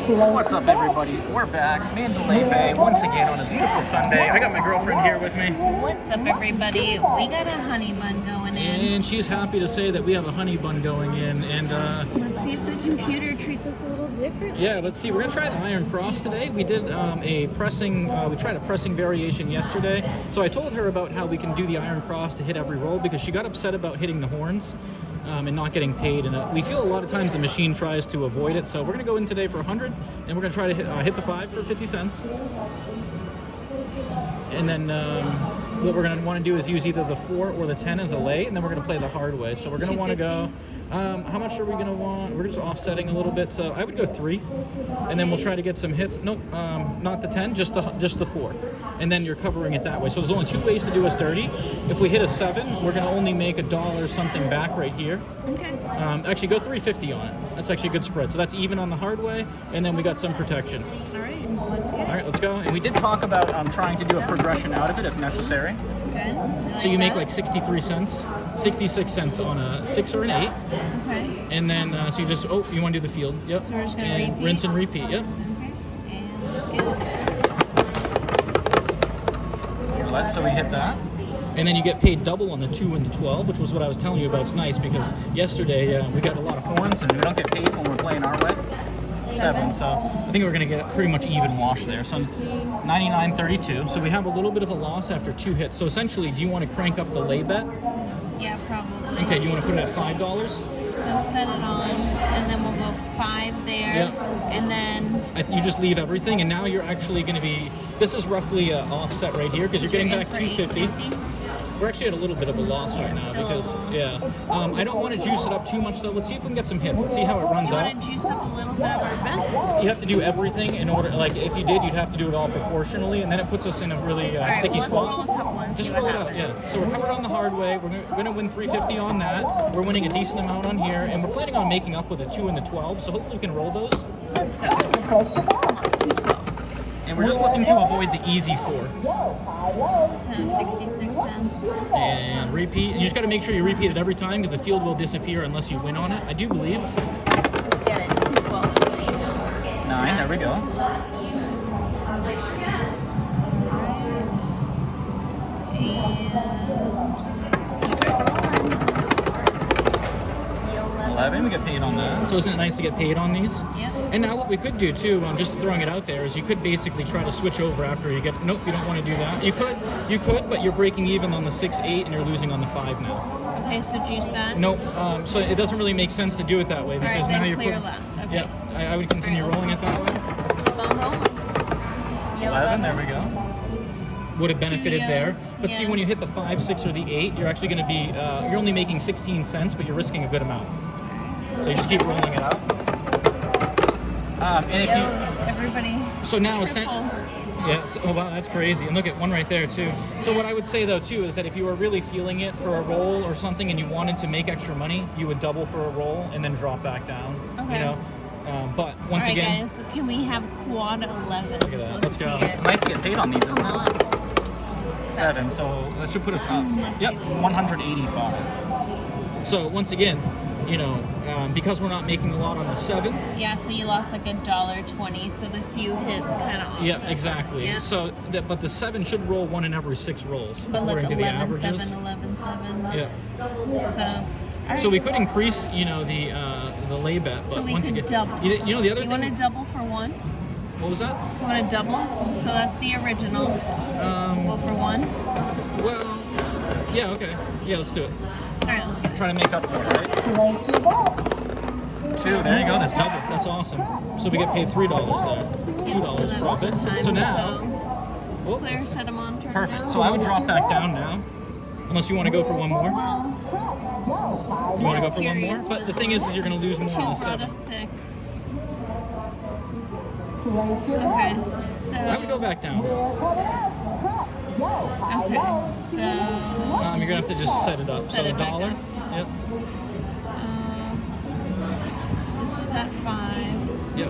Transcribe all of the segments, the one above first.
What's up, everybody? We're back, Mandalay Bay, once again on a beautiful Sunday. I got my girlfriend here with me. What's up, everybody? We got a honey bun going in. And she's happy to say that we have a honey bun going in. And let's see if the computer treats us a little differently. Yeah, let's see. We're gonna try the iron cross today. We did we tried a pressing variation yesterday. So I told her about how we can do the iron cross to hit every roll because she got upset about hitting the horns. And not getting paid, and we feel a lot of times the machine tries to avoid it. So we're gonna go in today for 100, and we're gonna try to hit the 5 for 50 cents. And then what we're gonna want to do is use either the 4 or the 10 as a lay, and then we're gonna play the hard way. So we're gonna want to go. How much are we gonna want? We're just offsetting a little bit, so I would go 3, and then we'll try to get some hits. Nope, not the 10, just the 4, and then you're covering it that way. So there's only 2 ways to do us dirty. If we hit a 7, we're gonna only make $1 something back right here. Okay. Actually, go 350 on it. That's actually a good spread. So that's even on the hard way, and then we got some protection. All right, let's get it. All right, let's go. And we did talk about trying to do a progression out of it if necessary. Good. So you make like 63 cents, 66 cents on a 6 or an 8. Okay. And then, so you just, you want to do the field. Yep. So we're just going to and repeat? rinse and repeat, yep. Okay. And let's get it. So we hit that. And then you get paid double on the 2 and the 12, which was what I was telling you about. It's nice because yesterday we got a lot of horns and we don't get paid when we're playing our way. 7. So I think we're going to get pretty much even wash there. So 99.32. So we have a little bit of a loss after 2 hits. So essentially, do you want to crank up the lay bet? Yeah, probably. Okay, do you want to put it at $5? So set it on, and then we'll go 5 there, Yep. and then You just leave everything, and now you're actually going to be. This is roughly an offset right here because you're getting back 250. We're actually at a little bit of a loss right now because I don't want to juice it up too much though. Let's see if we can get some hits. Let's see how it runs out. You want to juice up a little bit of our bets? You have to do everything in order. Like if you did, you'd have to do it all proportionally, and then it puts us in a really sticky let's spot. roll a couple and Just see roll what it out, happens. yeah. So we're covered on the hard way. We're going to win 350 on that. We're winning a decent amount on here, and we're planning on making up with a 2 and the 12. So hopefully we can roll those. Let's go. Come on, 212. And we're just looking to avoid the easy 4. So 66 cents. And repeat. And you just got to make sure you repeat it every time because the field will disappear unless you win on it. I do believe. Let's get it. 212. 9. There we go. And 11. We get paid on that. So isn't it nice to get paid on these? Yep. And now what we could do too, just throwing it out there, is you could basically try to switch over after you get. Nope, you don't want to do that. You could, but you're breaking even on the 6, 8, and you're losing on the 5 now. Okay, so juice that. Nope. So it doesn't really make sense to do it that way because All right, now then you're clear last. Okay. Yeah, I would continue rolling it that way. Keep on rolling. 11. There we go. Would have benefited there. Yes, But see, yeah. when you hit the 5, 6, or the 8, you're actually going to be. You're only making 16 cents, but you're risking a good amount. So you just keep rolling it out. And if Yos, everybody. so now Triple. oh wow, that's crazy. And look at one right there too. So what I would say though too is that if you were really feeling it for a roll or something and you wanted to make extra money, you would double for a roll and then drop back down. Okay. You know. But once All right, again, guys, so can we have quad 11? look at that. Let's go. see It's it. nice to get paid on these, isn't Come it? on. 7. So that should put us up. Let's Yep, see. 185. So once again, because we're not making a lot on the 7. Yeah, so you lost like $1.20, so the few hits kind of offset. Yeah, exactly. Yeah. So, but the 7 should roll 1 in every 6 rolls. But look, according to the 11, averages. 7, 11, 7. Yeah. So, all right. So we could increase, the lay bet, but So we once could again, double. the other You thing. want to double for 1? What was that? You want to double? So that's the original. Go for 1. Well, yeah, okay, yeah, let's do it. All right, let's get it. Try to make up for it, right? 2. There you go. That's double. That's awesome. So we get paid $3 there. $2 so that was the profit. time. So now, Claire, set them on. Turn perfect. down. So I would drop back down now, unless you want to go for one more. Well, You want to go for one more? curious, But the thing is you're going to lose more 2 on the brought 7. us 6. Okay, so. I would go back down. Okay, so. You're going to have to just set it up. Set so it back $1. up. Yep. This was at 5. Yep.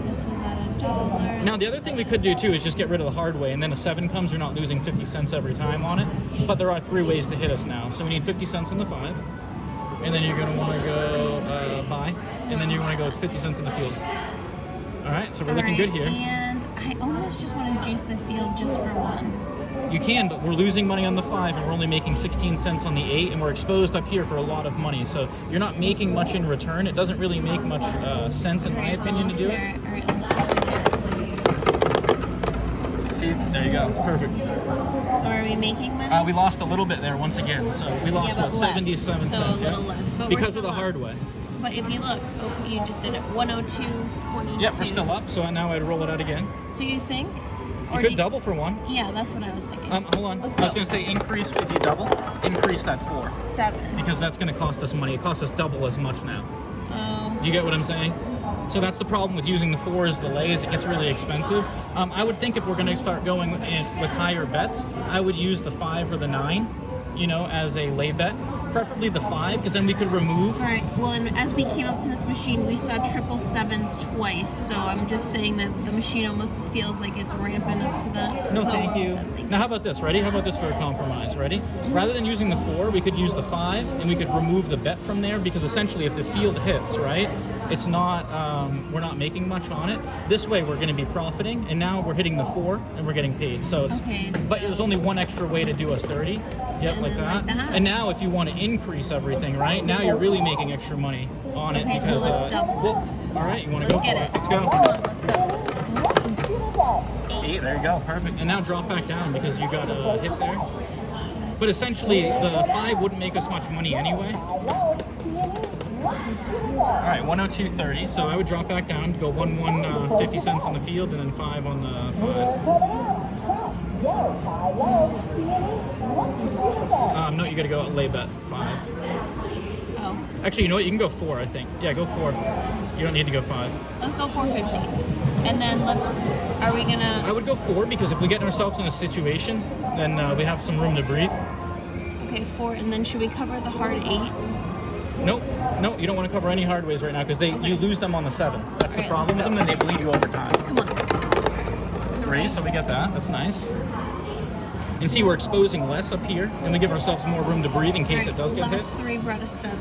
This was at $1. Now the other thing we could do too is just get rid of the hard way, and then a 7 comes, you're not losing 50 cents every time on it. But there are 3 ways to hit us now. So we need 50 cents on the 5, and then you're going to want to go buy, and then you want to go 50 cents in the field. All right, so we're All looking right, good here. And I almost just want to juice the field just for one. You can, but we're losing money on the 5, and we're only making 16 cents on the 8, and we're exposed up here for a lot of money. So you're not making much in return. It doesn't really make much sense, in my opinion, to do it. All right, let's see. See, there you go. Perfect. So are we making money? We lost a little bit there once again. So we lost, but what, 77 less. cents? So a little less. But because of we're the still hard up. way. But if you look, you just did it 102.22. Yep, we're still up. So now I'd roll it out again. So you think? You could double for one. Yeah, that's what I was thinking. Hold on. Let's I was go. going to say increase if you double. Increase that 4. 7. Because that's going to cost us money. It costs us double as much now. Oh. You get what I'm saying? So that's the problem with using the 4 as the lay, is it gets really expensive. I would think if we're going to start going with higher bets, I would use the 5 or the 9, you know, as a lay bet. Preferably the 5, because then we could remove. All right. Well, and as we came up to this machine, we saw 777s twice. So I'm just saying that the machine almost feels like it's ramping up to the. No, thank you. Now, how about this? Ready? How about this for a compromise? Ready? Rather than using the 4, we could use the 5, and we could remove the bet from there, because essentially, if the field hits, right, it's not. We're not making much on it. This way, we're going to be profiting, and now we're hitting the 4, and we're getting paid. So it's. Okay, but there's only one extra way to do us 30. Yep, And like then that. like that. And now, if you want to increase everything, right? Now you're really making extra money on it. Okay, so because, let's double. Well, all right, you want to go Let's for get it? it. Let's go. Come on, let's go. 8, there you go, perfect. And now drop back down because you got a hit there. But essentially, the 5 wouldn't make us much money anyway. All right, 102.30. So I would drop back down, go 50 cents on the field, and then 5 on the 5. No, you got to go lay bet 5. Oh. Actually, you know what? You can go 4, I think. Yeah, go 4. You don't need to go 5. Let's go 450. And then are we gonna? I would go 4 because if we get ourselves in a situation, then we have some room to breathe. Okay, 4. And then should we cover the hard 8? Nope, no, you don't want to cover any hard ways right now because you lose them on the 7. That's the Alright, problem with let's them, and they bleed you over time. Come on. 3, so we get that. That's nice. And see, we're exposing less up here, and we give ourselves more room to breathe in case it does get hit. Last 3 brought us 7.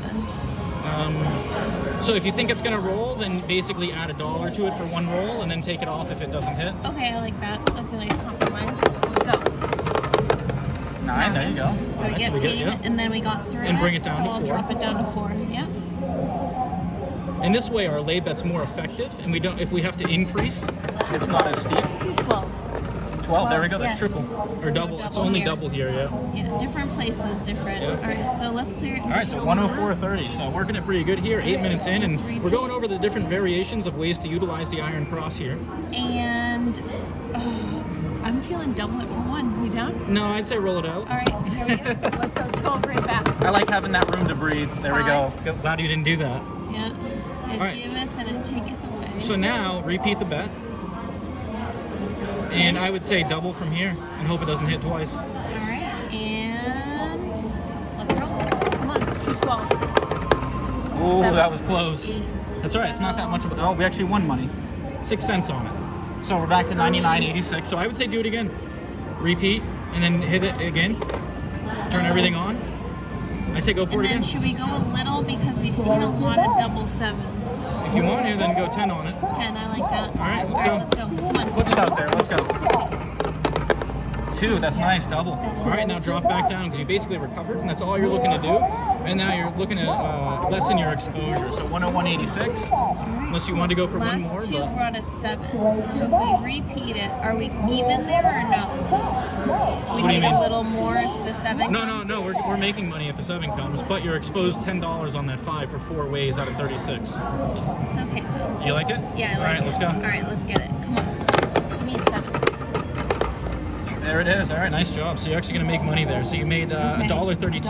So if you think it's going to roll, then basically add $1 to it for one roll, and then take it off if it doesn't hit. Okay, I like that. That's a nice compromise. Let's go. 9, there you go. So Alright, we get paid, and then we got through And bring it down so to I'll 4. drop it down to 4. Yep. And this way, our lay bet's more effective, and we don't. If we have to increase, it's not as steep. 212. 12, there we go. That's Yes. triple or double. No, It's double only here. double here, yeah. Yeah, different places, different. Yeah. All right, so let's clear it. All right, so 104.30. So working it pretty good here. 8 minutes in, and we're going over the different variations of ways to utilize the iron cross here. And I'm feeling double it for 1. We down? No, I'd say roll it out. All right, here we go. Let's go 12 right back. I like having that room to breathe. There we go. Glad you didn't do that. Yeah. It All right. giveth and it taketh away. So now repeat the bet, and I would say double from here and hope it doesn't hit twice. All right, and let's roll. Come on, 212. Oh, 7, that was close. 8, That's all right. It's not that much of a. Oh, we actually won money. 6 cents on it. So we're back to 99.86. So I would say do it again. Repeat, and then hit it again. Turn everything on. I say go for And it then again. should we go a little because we've seen a lot of double 7s. If you want to, then go 10 on it. 10, I like that. All right, let's go. Let's go. Come on. Put it out there. Let's go. 60. 2, that's nice, double. All right, now drop back down because you basically recovered, and that's all you're looking to do. And now you're looking to lessen your exposure. So 101.86, unless you want to go for one Last more. 2 But brought us 7. So if we repeat it, are we even there or no? We What do you need a mean? little more if the 7 comes? No, we're making money if the 7 comes, but you're exposed $10 on that 5 for 4 ways out of 36. It's okay though. You like it? Yeah, I like All right, it. let's go. All right, let's get it. Come on. Give me a 7. There it is. All right, nice job. So you're actually going to make money there. So you made $1.32. $1.32.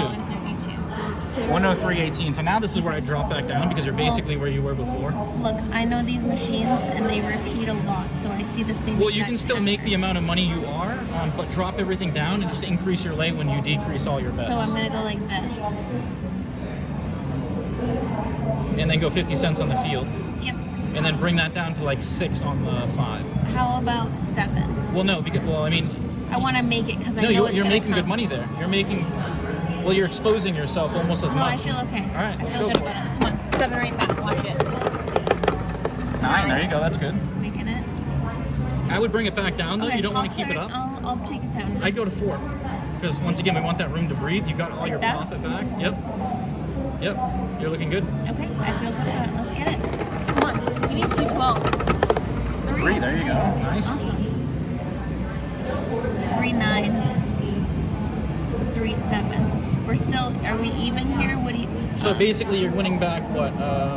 So let's clear. 103.18. So now this is where I drop back down because you're basically where you were before. Look, I know these machines and they repeat a lot, so I see the same. Well, you exact can still make the pattern. amount of money you are, but drop everything down and just increase your lay when you decrease all your bets. So I'm gonna go like this. And then go 50 cents on the field. Yep. And then bring that down to like 6 on the 5. How about 7? Well, no, because, I mean, I want to make it because I no, know it's you're gonna making come. good money there. You're making, well, you're exposing yourself almost as No, I much. feel okay. All right, I let's feel go good for about it. it. Come on, 7 right back. Watch it. 9. There you go. That's good. Making it. I would bring it back down though. Okay, You don't want to keep it up. I'll take it down. I'd go to 4 because once again we want that room to breathe. You got all Like your that? profit back. Yep. You're looking good. Okay, I feel good about it. Let's get it. Come on, give me 212. 3. There you go. Nice. Awesome. 3-9. 3-7. We're still. Are we even here? What do you? So basically, you're winning back what? I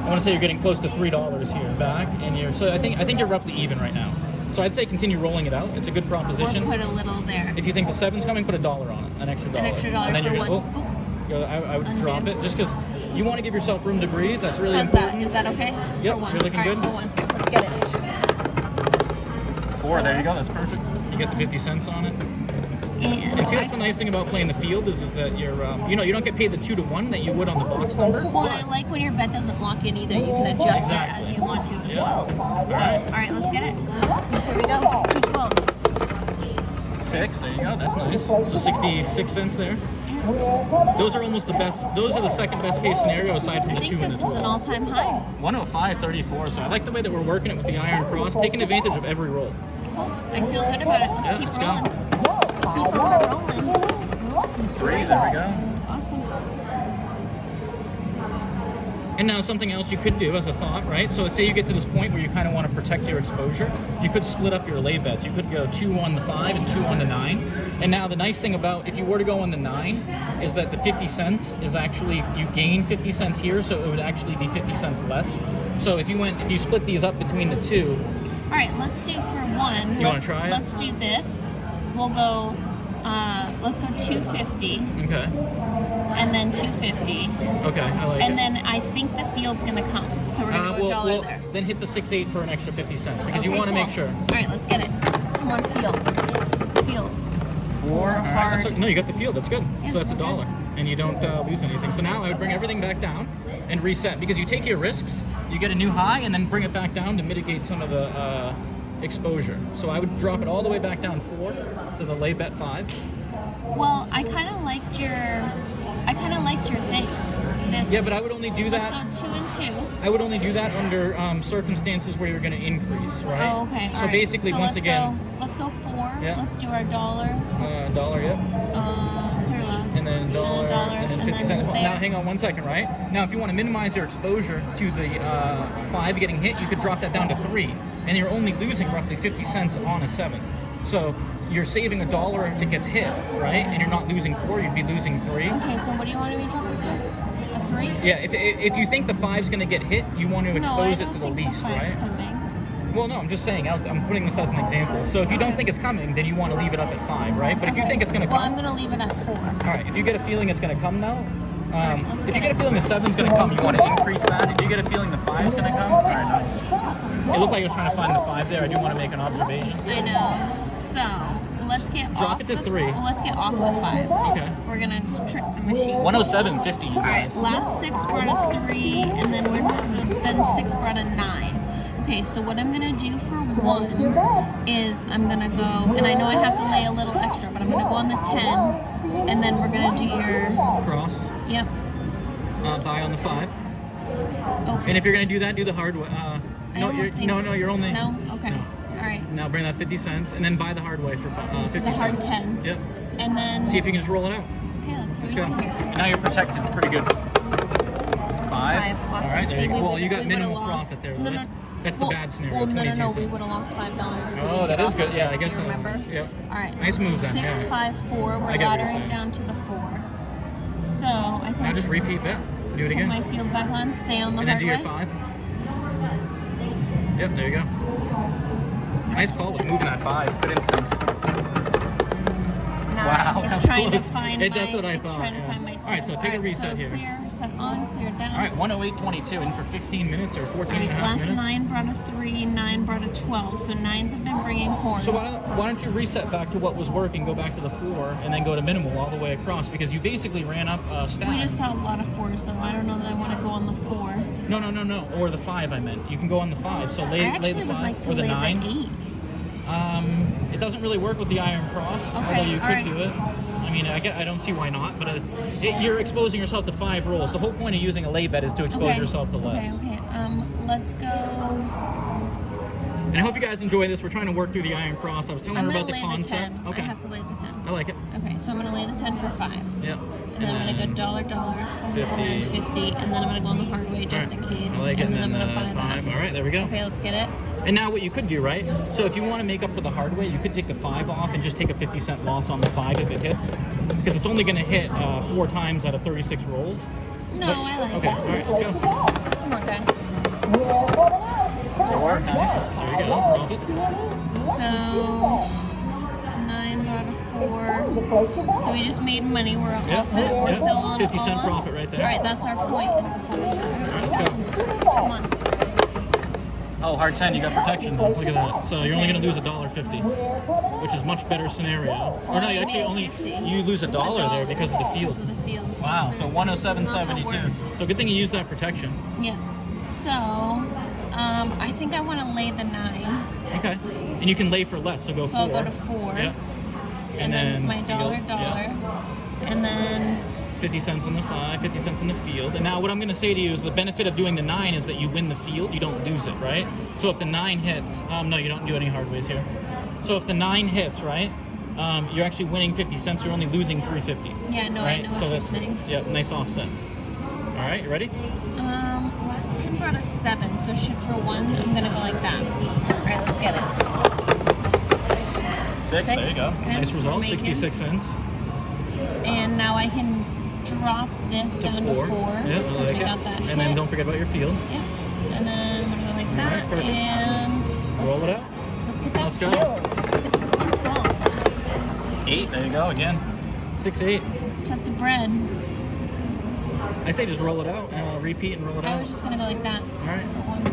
want to say you're getting close to $3 here back, and you're. So I think you're roughly even right now. So I'd say continue rolling it out. It's a good proposition. Or put a little there. If you think the 7's coming, put $1 on it, an extra $1. An extra $1 and then for you're gonna, one. I would Undo. drop it just because you want to give yourself room to breathe. That's really How's important. that? Is that okay? Yep, For 1. you're looking All right, good. For 1. Let's get it. 4. There you go. That's perfect. You get the 50 cents on it. And See, that's the nice thing about playing the field is that you're, you don't get paid the 2-to-1 that you would on the box number. Well, and I like when your bet doesn't lock in either. You can adjust it as you want to as well. So, all right, let's get it. Here we go. 212. 6. There you go. That's nice. So 66 cents there. Those are almost the best. Those are the second best case scenario aside from I the think 2 and this the is 12. an all-time high. 105.34. So I like the way that we're working it with the iron cross, taking advantage of every roll. I feel good about it. Let's Yeah, keep let's go. rolling. Keep on rolling. 3. There we go. Awesome. And now something else you could do as a thought, right? So say you get to this point where you kind of want to protect your exposure, you could split up your lay bets. You could go 2 on the 5 and 2 on the 9. And now the nice thing about if you were to go on the 9 is that the 50 cents is actually, you gain 50 cents here, so it would actually be 50 cents less. So if you split these up between the 2. All right, let's do for 1. You want to try it? Let's do this. We'll go, let's go 250. Okay. And then 250. Okay, I like it. And then I think the field's gonna come. So we're gonna go $1 there. Then hit the 6-8 for an extra 50 cents because you Okay, want to cool. make sure. All right, let's get it. Come on, field. Field. 4. All right, Hard. no, you got the field. That's good. Yeah, So that's $1, and you don't lose anything. So now I would bring everything back down and reset because you take your risks, you get a new high, and then bring it back down to mitigate some of the exposure. So I would drop it all the way back down 4 to the lay bet 5. Well, I kind of liked your thing. This. Yeah, but I would only do that. Let's go 2 and 2. I would only do that under circumstances where you're going to increase, right? Oh, okay. So all right. basically, So once again, let's go 4. Yeah. Let's do our $1. $1, yep. Clear loss. And then $1, and then 50 cents. there. Now, hang on 1 second, right? Now, if you want to minimize your exposure to the 5 getting hit, you could drop that down to 3, and you're only losing roughly 50 cents on a 7. So you're saving $1 if it gets hit, right? And you're not losing 4, you'd be losing 3. Okay, so what do you want me to drop this to? A 3? Yeah, if you think the 5's going to get hit, you want to expose it to the least, right? Coming. Well, no, I'm just saying, I'm putting this as an example. So if you don't think it's coming, then you want to leave it up at 5, right? But if you think it's going to come... Well, I'm going to leave it at 4. All right, if you get a feeling it's going to come now, let's if you get get a it. feeling the 7's going to come, you want to increase that. If you get a feeling the 5's going to come, all right, nice. Awesome. It looked like I was trying to find the 5 there. I do want to make an observation. I know. So, let's get Drop off it to the, 3. Well, let's get off the 5. Okay. We're going to just trick the machine. 107.50, you All right, guys. last 6 brought a 3, and then then 6 brought a 9. Okay, so what I'm gonna do for 1 is I'm gonna go, and I know I have to lay a little extra, but I'm gonna go on the 10, and then we're gonna do your, Cross. yep. Buy on the 5. Okay. And if you're going to do that, do the hard way. No, you're only... No? Okay. No. All right. Now bring that 50 cents, and then buy the hard way for 50 The hard cents. 10. Yep. And then, See if you can just roll it out. okay, let's see Let's what go. we got here. And now you're protected pretty good. 5. 5, awesome. All right, there See, you go. we Well, would- you got we minimal would've lost. profit there. No, Well, no. that's Well, the bad scenario. Well, no, 22 we cents. would have lost $5. If we Oh, didn't that get is off good. the Yeah, I field. guess Do you so. remember? Yep. All right. Nice move then, 6, yeah. 5, 4. We're I get what you're laddering saying. down to the 4. So I think Now just repeat that. Do it put again. my field back on. Stay on the And then hard do your way. 5. Yep, there you go. Nice call with moving that 5. Good instincts. Nah, Wow, that it's was trying close. to find That's what I it's thought, trying yeah. to find my 10. All right, so take a reset so here. Clear, set on, clear down. All right, 108.22 in for 15 minutes or 14 and a half Last minutes. 9 brought a 3, 9 brought a 12. So 9s have been bringing horns. So why don't you reset back to what was working, go back to the 4, and then go to minimal all the way across because you basically ran up stack. we just have a lot of 4s, though. I don't know that I want to go on the 4. No, or the 5 I meant. You can go on the 5. So I lay actually the would 5 like to or the lay 9. the 8. It doesn't really work with the iron cross, Okay, although you all could right. do it. I mean, I don't see why not, but you're exposing yourself to 5 rolls. The whole point of using a lay bet is to expose yourself to less. Okay. Let's go. And I hope you guys enjoy this. We're trying to work through the iron cross. I was telling her about the concept. The 10. Okay. I have to lay the 10. I like it. Okay, so I'm gonna lay the 10 for 5. Yeah. And then I'm gonna go dollar, 50. and then 50, and then I'm gonna go on the hard way just in case. I like it. And then I'm gonna buy 5. that. All right, there we go. Okay, let's get it. And now what you could do, right? So if you want to make up for the hard way, you could take the 5 off and just take a 50-cent loss on the 5 if it hits, because it's only going to hit 4 times out of 36 rolls. No, I like Okay, it. all right, let's go. Come on, guys. 4, nice. There you go. Off it. So 9 brought a 4. So we just made money. We're all set. We're still on 50-cent on. profit right there. All right, that's our point. Is the point. All right, let's go. Come on. Oh, hard 10, you got protection. Look at that. So you're only going to lose $1.50, which is much better scenario. Or no, you actually you lose $1 there because of the field. Because of the field. Wow, so 107.72. So good thing you used that protection. Yeah. So I think I want to lay the 9. Okay. And you can lay for less, so go 4. So I'll go to 4. Yep. And then my field. dollar. Yeah. And then 50 cents on the 5, 50 cents on the field. And now what I'm going to say to you is the benefit of doing the 9 is that you win the field, you don't lose it, right? So if the 9 hits, no, you don't do any hard ways here. So if the 9 hits, right, you're actually winning 50 cents, you're only losing 350. Yeah, no, right? I know So what that's, you're saying. yeah, nice offset. All right, you ready? Last 10 brought a 7, so shoot for 1. I'm going to go like that. All right, let's get it. 6, there you go. Good. Nice result, Making. 66 cents. And now I can drop this down to 4. Yeah, I because like we it. got that And then hit. don't forget about your field. Yeah. And then I'm going to go like that. All right, perfect. And Roll it out. let's get that Let's go. field. 212. 8, there you go again. 6, 8. Shots of bread. I say just roll it out and repeat and roll it I out. was just going to go like that. All right. For 1.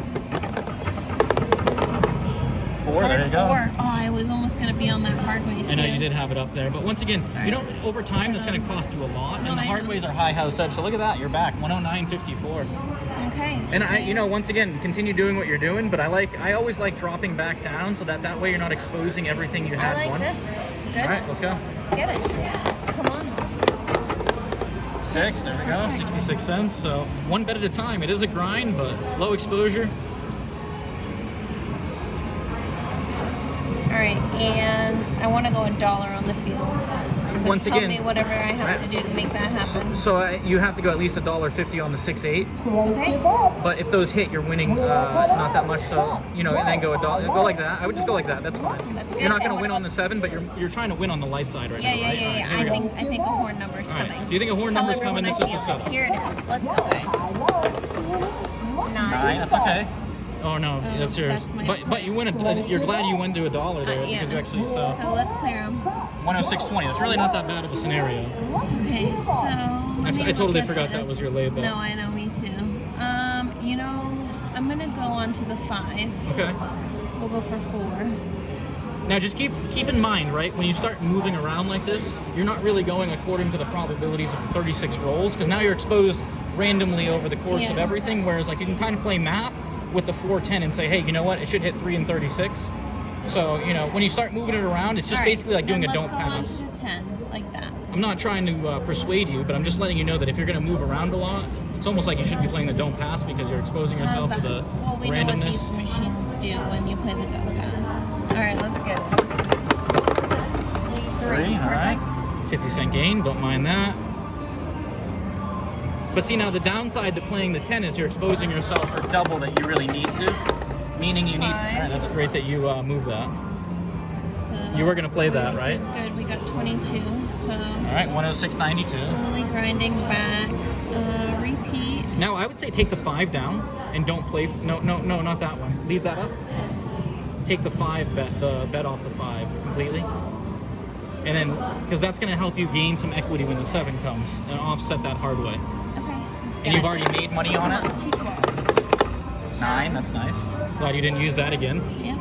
4, there you go. 4. Oh, I was almost going to be on that hard way too. I know you did have it up there, but once again, All you right. don't. Over time, that's going to cost you a lot, No, and the I hard know. ways are high house edge. So look at that, you're back 109.54. Okay. And I, once again, continue doing what you're doing, but I always like dropping back down so that way you're not exposing everything you had I like won. this. Good. All right, let's go. Let's get it. Come on. 6, there we go, Perfect. 66 cents. So 1 bet at a time. It is a grind, but low exposure. All right, and I want to go $1 on the field. So Once tell again, me whatever I have to do to make that happen. So you have to go at least $1.50 on the 6-8. Okay. But if those hit, you're winning not that much. So and then go $1. Go like that. I would just go like that. That's fine. That's good. You're not going And to win what on the 7, but you're trying to win on the light side right now, right? All right, here we go. I think a horn number's All right, coming. if you think a horn Tell number's coming, everyone this I is the feel it. setup. Here it is. Let's go, guys. 9. That's okay. Oh no, that's yours. that's my- But you win it. You're glad you went to $1 there Yeah. because you actually So let's clear them. 106.20. That's really not that bad of a scenario. Okay, so I totally forgot that was your lay bet. No, I know, me too. I'm gonna go on to the 5. Okay. We'll go for 4. Now just keep in mind, right, when you start moving around like this, you're not really going according to the probabilities of 36 rolls, because now you're exposed randomly over the course of Yeah. everything, whereas like you can kind of play math with the 410 and say, hey, you know what, it should hit 3 and 36. So, when you start moving it around, it's just All right, basically like doing then a don't pass. Let's go on to the 10, like that. I'm not trying to persuade you, but I'm just letting you know that if you're going to move around a lot, it's almost like you should be playing the don't pass because you're exposing yourself to the Well, we randomness. know what these machines do when you play the don't pass. All right, let's get it. 3, all right. perfect. 50-cent gain, don't mind that. But see, now the downside to playing the 10 is you're exposing yourself for double that you really need to. Meaning you need... All 5. right, that's great that you move that. So You were going to play that, we right? did good. We got 22. So All right, 106.92. slowly grinding back. Repeat. Now, I would say take the 5 down and don't play... No, not that one. Leave that up. Take the 5 bet, the bet off the 5 completely. And then, because that's going to help you gain some equity when the 7 comes and offset that hard way. Okay. And you've already made money on it? 212. 9, that's nice. Glad you didn't use that again. Yep.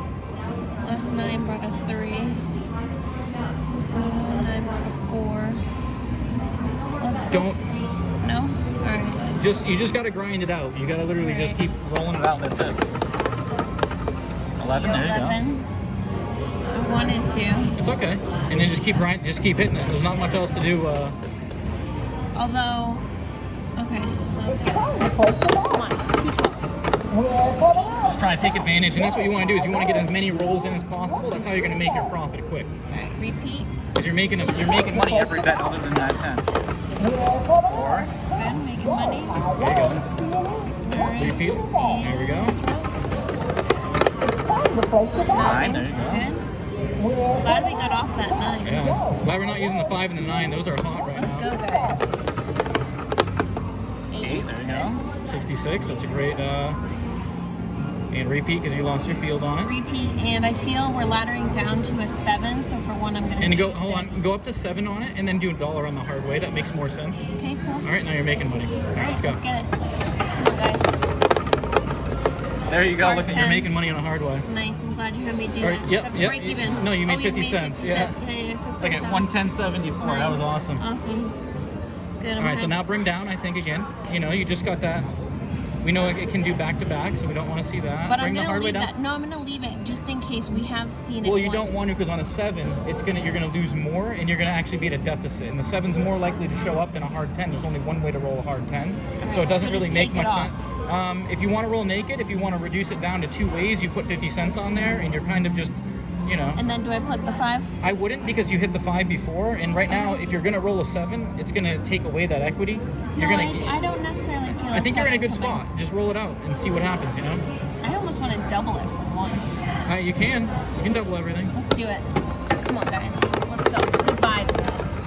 Last 9 brought a 3. 9 brought a 4. Let's go. Don't... No? Alright. You just got to grind it out. You got to literally just keep rolling it out. That's it. 11, there you go. 11. wanted to. It's okay. And then just keep hitting it. There's not much else to do. Although, okay, let's go. Come on, 212. Just trying to take advantage, and that's what you want to do. Is you want to get as many rolls in as possible. That's how you're going to make your profit quick. All right, repeat. Because you're making money every bet other than that 10. 4. Good, making money. There you go. All right. Repeat. There we go. 9. There you go. Good. Glad we got off that 9. Yeah. Glad we're not using the 5 and the 9. Those are hot right Let's now. go, guys. 8. There you go. 66. That's a great. And repeat because you lost your field on it. Repeat, and I feel we're laddering down to a 7. So for one, I'm gonna. And go up to 7 on it, and then do $1 on the hard way. That makes more sense. Okay, cool. All right, now you're making money. All right, let's go. Let's get it. Come on, guys. There you go. Hard Look, 10. you're making money on a hard way. Nice. I'm glad you had me do All right, that. yep, Except yep. break even. No, you made Oh, 50 cents. 50 Yeah. cents. Yeah, so Like at 110.74. Nice. That was awesome. Awesome. Good. All right, so now bring down. I think again. You know, you just got that. We know it can do back to back, so we don't want to see that. But bring I'm the gonna hard way leave down. that. No, I'm gonna leave it just in case we have seen it. Well, you once. don't want to because on a 7, you're gonna lose more, and you're gonna actually be at a deficit. And the 7's more likely to show up than a hard 10. There's only one way to roll a hard 10, Right, so it doesn't so really just make take it much off. sense. If you want to roll naked, if you want to reduce it down to 2 ways, you put 50 cents on there, and you're kind of just, you know. And then do I plug the 5? I wouldn't because you hit the 5 before, and right now, if you're gonna roll a 7, it's gonna take away that equity. You're No, gonna. I don't necessarily feel. I think you're in a good 7 coming. spot. Just roll it out and see what happens. You know. I almost want to double it for 1. You can double everything. Let's do it. Come on, guys. Let's go. Good vibes.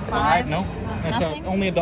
5. No, that's Nothing? only $1.